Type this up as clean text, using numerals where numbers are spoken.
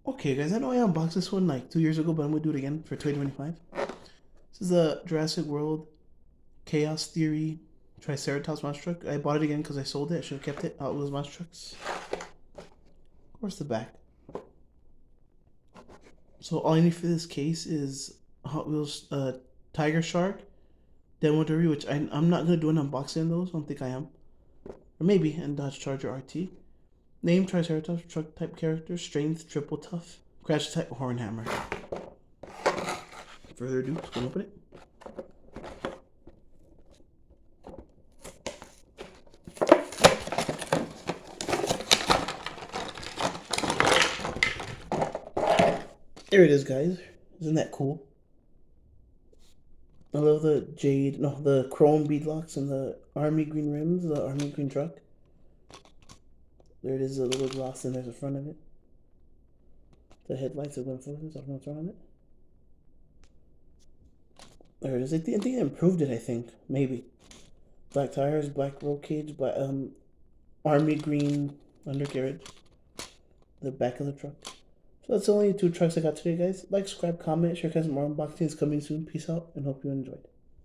Okay, guys, I know I unboxed this one like 2 years ago, but I'm gonna do it again for 2025. This is the Jurassic World Chaos Theory Triceratops monster truck. I bought it again because I sold it. I should have kept it. Hot Wheels monster trucks. Of course, the back. So all I need for this case is Hot Wheels Tiger Shark Demo Derby, which I'm not gonna do an unboxing of those. I don't think I am, or maybe. And Dodge Charger RT. Name Triceratops truck type character. Strength triple tough. Crash type horn hammer. Further ado, let's go open it. There it is, guys. Isn't that cool? I love the the chrome beadlocks and the army green rims, the army green truck. There it is, a little gloss, and there's the front of it. The headlights are going forward, so I don't know what's wrong with it. There it is. I think I improved it, I think. Maybe. Black tires, black roll cage, black, army green undercarriage. The back of the truck. So that's the only two trucks I got today, guys. Like, subscribe, comment, share, guys. More unboxings coming soon. Peace out, and hope you enjoyed.